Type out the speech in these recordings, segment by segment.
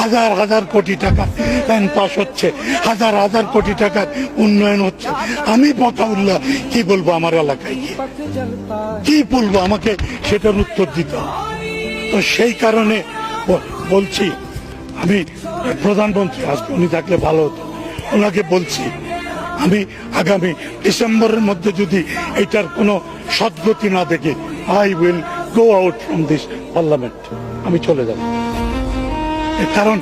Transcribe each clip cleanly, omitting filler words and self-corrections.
হাজার হাজার কোটি টাকা প্ল্যান পাস হচ্ছে, হাজার হাজার কোটি টাকার উন্নয়ন হচ্ছে। আমি বতাউল্লাহ কি বলবো আমার এলাকায় গিয়ে, কি বলবো? আমাকে সেটার উত্তর দিতে হবে। তো সেই কারণে বলছি, আমি প্রধানমন্ত্রী আজকে উনি থাকলে ভালো হতো, ওনাকে বলছি আমি আগামী ডিসেম্বরের মধ্যে যদি এটার কোনো সদ্গতি না দেখি, I will go out from this parliament, আমি চলে যাব। কারণ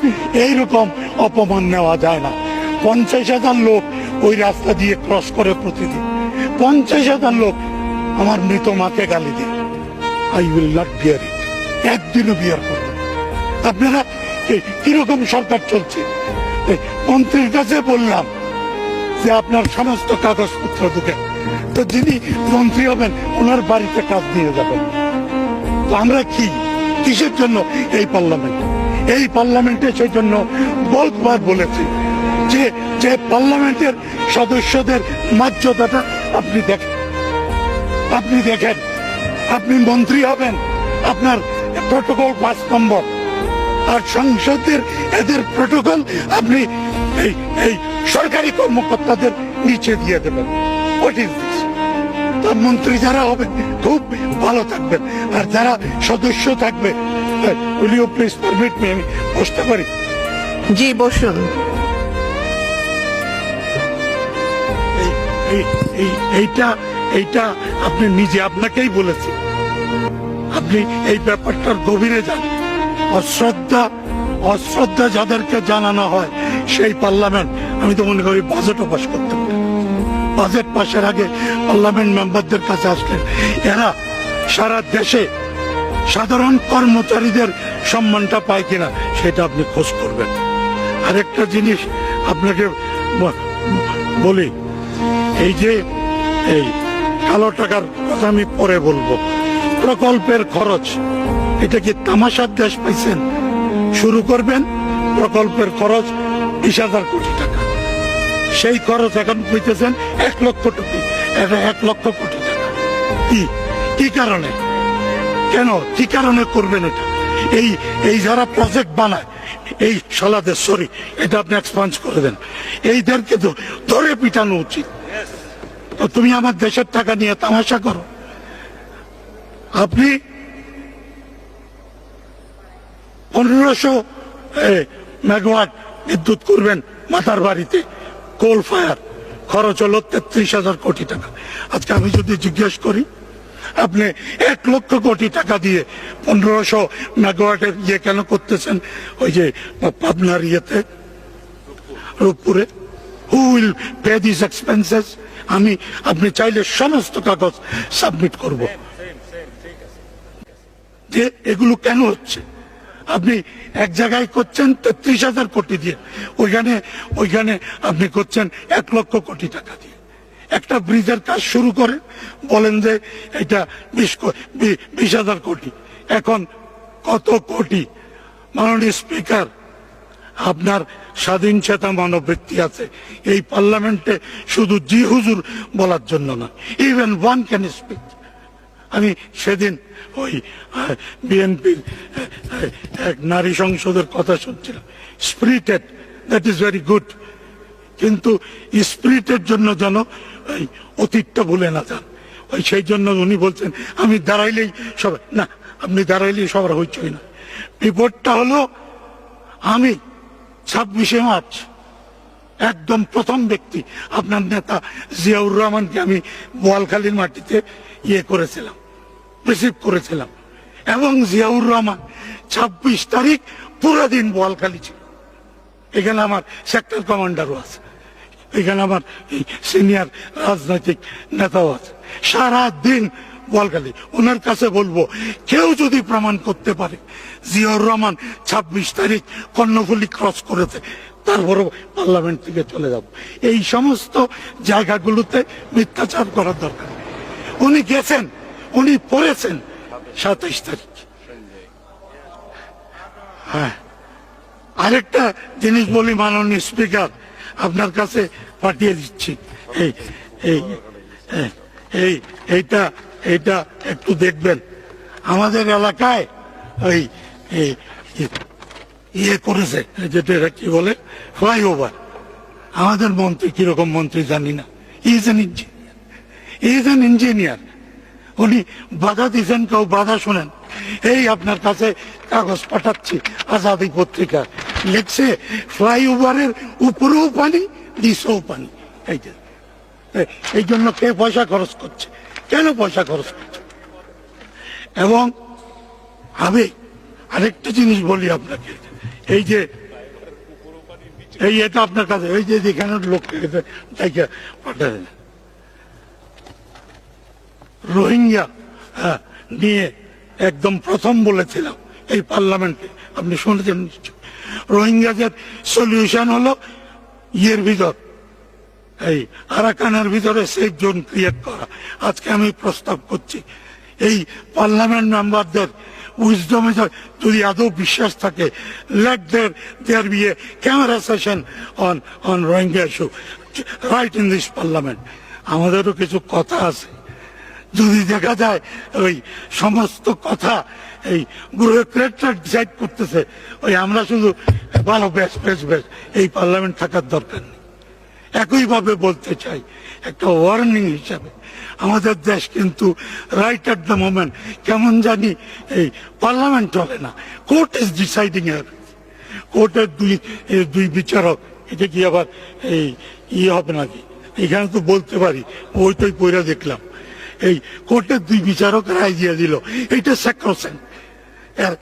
এইরকম অপমান নেওয়া যায় না। 50,000 লোক ওই রাস্তা দিয়ে ক্রস করে প্রতিদিন, 50,000 লোক আমার মৃত মাকে গালি দেয়। আই উইল নট বিয়ার ইট, একদিনও বিয়ার করব। আপনারা কিরকম সরকার চলছে? মন্ত্রীর কাছে বললাম যে আপনার সমস্ত কাগজপত্র ঢুকে, তো যিনি মন্ত্রী হবেন ওনার বাড়িতে কাজ দিয়ে যাবেন। তো আমরা কিসের জন্য এই পার্লামেন্ট? এই পার্লামেন্টে সেই জন্য বহুতবার বলেছি যে পার্লামেন্টের সদস্যদের মর্যাদাটা আপনি দেখেন। আপনি মন্ত্রী হবেন, আপনার প্রটোকল 5 নম্বর, আর সংসদের এদের প্রটোকল আপনি এই সরকারি কর্মকর্তাদের নিচে দিয়ে দেবেন। What is this? তার মন্ত্রী যারা হবেন খুব ভালো থাকবেন, আর যারা সদস্য থাকবে, will you please permit me, আমি বসতে পারি? জি বসুন। এইটা আপনি নিজে আপনাকেই বলেছি, আপনি এই ব্যাপারটার গভীরে যান। অশ্রদ্ধা যাদেরকে জানানো হয় সেই পার্লামেন্ট, আমি তো মনে করি বাজেটও পাশ করতে পারি। বাজেট পাশের আগে পার্লামেন্ট মেম্বারদের কাছে আসলেন, এরা সারা দেশে সাধারণ কর্মচারীদের সম্মানটা পায় কিনা সেটা আপনি খোঁজ করবেন। আরেকটা জিনিস আপনাকে বলি, এই যে এই কালো টাকার কথা আমি পরে বলবো, প্রকল্পের খরচ, এটা কি তামাশার দেশ পাইছেন? শুরু করবেন, প্রকল্পের খরচ 20,000 কোটি টাকা, সেই খরচ এখন কইতেছেন 1 লক্ষ কোটি, 1 লক্ষ কোটি টাকা। কি কারণে? কেন, কি কারণে করবেন এটা? এই যারা প্রজেক্ট বানায়, এই শালাদের, সরি, এটা আপনি এক্সপান্স করে দেন, এইদেরকে তো ধরে পিটানো উচিত। তো তুমি আমার দেশের টাকা নিয়ে তামাশা করো। আপনি 1500 মেগাওয়াট বিদ্যুৎ করবেন মাতার বাড়িতে, কোল ফায়ার, খরচ হলো 33,000 কোটি টাকা। আজকে আমি যদি জিজ্ঞেস করি, আপনি 1 লক্ষ কোটি টাকা দিয়ে 1500 মেগাওয়াটের ইয়ে কেন করতেছেন ওই যে পাবনার ইয়েতে, রূপপুরে? Who will pay this expenses? আপনি চাইলে সমস্ত কাগজ সাবমিট করব যে এগুলো কেন হচ্ছে। আপনি এক জায়গায় করছেন 33,000 কোটি দিয়ে, ওইখানে আপনি করছেন 1 লক্ষ কোটি টাকা দিয়ে। একটা ব্রিজের কাজ শুরু করে বলেন যে এটা 20,000 কোটি, এখন কত কোটি? মাননীয় স্পিকার, আপনার স্বাধীন চেতা মানববৃত্তি আছে এই পার্লামেন্টে, শুধু জি হুজুর বলার জন্য না, ইভেন ওয়ান ক্যান স্পিক। আমি সেদিন ওই বিএনপির এক নারী সংসদের কথা শুনছিলাম, spirited, that is very good, কিন্তু স্পিরিটের জন্য যেন ওই অতীতটা ভুলে না যান। ওই সেই জন্য উনি বলছেন আমি দাঁড়াইলেই সবাই, না, আপনি দাঁড়াইলেই সবার হইচই না। বিপদটা হলো আমি 26শে মার্চ একদম প্রথম ব্যক্তি আপনার নেতা জিয়াউর রহমানকে আমি বোয়ালখালীর মাটিতে করেছিলাম, রিসিভ করেছিলাম, এবং জিয়াউর রহমান 26 তারিখ পুরো দিন বোয়ালখালী ছিল। এখানে আমার সেক্টর কমান্ডারও আছে, এখানে আমার সিনিয়র রাজনৈতিক নেতাও আছে, সারা দিন বোয়ালখালী। ওনার কাছে বলবো, কেউ যদি প্রমাণ করতে পারে জিয়াউর রহমান 26 তারিখ কর্ণফুলী ক্রস করেছে, তারপরও পার্লামেন্ট থেকে চলে যাব। এই সমস্ত জায়গাগুলোতে মিথ্যাচার করার দরকার। উনি গেছেন, উনি পড়েছেন 27 তারিখ। হ্যাঁ, আরেকটা জিনিস বলি মাননীয় স্পিকার, আপনার কাছে পাঠিয়ে দিচ্ছি, এইটা একটু দেখবেন। আমাদের এলাকায় ওই ইয়ে করেছে, যেটা এরা কি বলে ফ্লাইওভার। আমাদের মন্ত্রী কিরকম মন্ত্রী জানি না, ইজ অ্যান ইঞ্জিনিয়ার। উনি বাধা দিচ্ছেন, কেউ বাধা শোনেন। এই আপনার কাছে কাগজ পাঠাচ্ছি, আজাদি পত্রিকা লিখছে ফ্লাইওভারের উপরেও পানি, নিচেও পানি। এই জন্য কে পয়সা খরচ করছে, কেন পয়সা খরচ করছে? এবং আমি আরেকটা জিনিস বলি আপনাকে, এই যে এই এটা আপনার কাছে, এই যে যেখানে লোককে পাঠায় রোহিঙ্গা নিয়ে একদম প্রথম বলেছিলাম এই পার্লামেন্টে, আপনি শুনেছেন নিশ্চয়। রোহিঙ্গাদের সলিউশন হলো ইয়ের ভিতর, এই আরাকানের ভিতরে সেফ জোন ক্রিয়েট করা। আজকে আমি প্রস্তাব করছি এই পার্লামেন্ট মেম্বারদের উইজডমে যদি আদৌ বিশ্বাস থাকে, let there be a camera session on Rohingya issue right in this parliament. আমাদেরও কিছু কথা আছে, যদি দেখা যায় ওই সমস্ত কথা এই ব্যুরোক্রেটরা ডিসাইড করতেছে, ওই আমরা শুধু ভালো বেশ বেশ বেশ, এই পার্লামেন্ট থাকার দরকার নেই। একইভাবে বলতে চাই একটা ওয়ার্নিং হিসাবে, আমাদের দেশ কিন্তু রাইট অ্যাট দ্য মোমেন্ট কেমন জানি এই পার্লামেন্ট চলে না, কোর্ট ইজ ডিসাইডিং এভরিথিং। কোর্টের দুই বিচারক, এটা কি আবার এই ইয়ে হবে নাকি? এখানে তো বলতে পারি, ওইটাই পড়া দেখলাম, এই কোর্টের দুই বিচারক রায় দিয়ে দিল, এটা স্যাক্রোসেন্ট।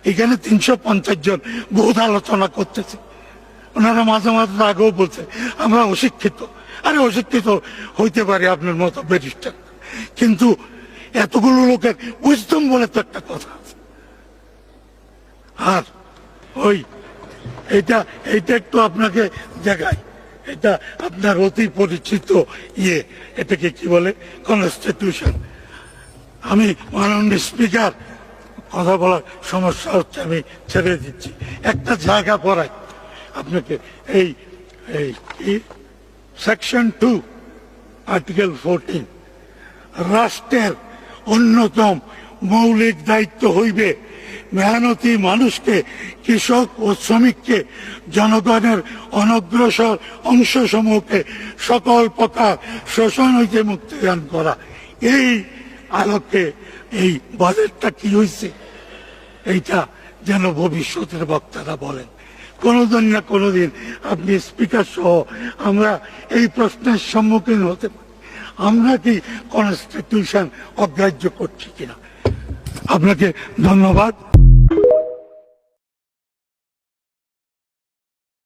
এখানে 350 জন বহুত আলোচনা করতেছে, ওনারা মাঝে মাঝে আগেও বলছে আমরা অশিক্ষিত। আরে অশিক্ষিত হইতে পারে আপনার মতো ব্যারিস্টার, কিন্তু এতগুলো লোকের উইজডম বলে তো একটা কথা আছে। আর ওই এইটা একটু আপনাকে দেখাই, এটা আপনার অতি পরিচিত ইয়ে, এটাকে কি বলে কনস্টিটিউশন। আমি মাননীয় স্পিকার, কথা বলার সমস্যা হচ্ছে, আমি ছেড়ে দিচ্ছি, একটা জায়গা পড়াই আপনাকে। এই সেকশন 2 আর্টিকেল 14, রাষ্ট্রের অন্যতম মৌলিক দায়িত্ব হইবে মেহনতি মানুষকে, কৃষক ও শ্রমিককে, জনগণের অনগ্রসর অংশসমূহকে সকল প্রকার শোষণ হইতে মুক্তিদান করা। এই আলোকে এই বাজেটটা কি হয়েছে, এইটা যেন ভবিষ্যতের বক্তারা বলেন। কোনোদিন না কোনোদিন আপনি স্পিকার সহ আমরা এই প্রশ্নের সম্মুখীন হতে পারি, আমরা কি কনস্টিটিউশন অগ্রাহ্য করছি কিনা। আপনাকে ধন্যবাদ।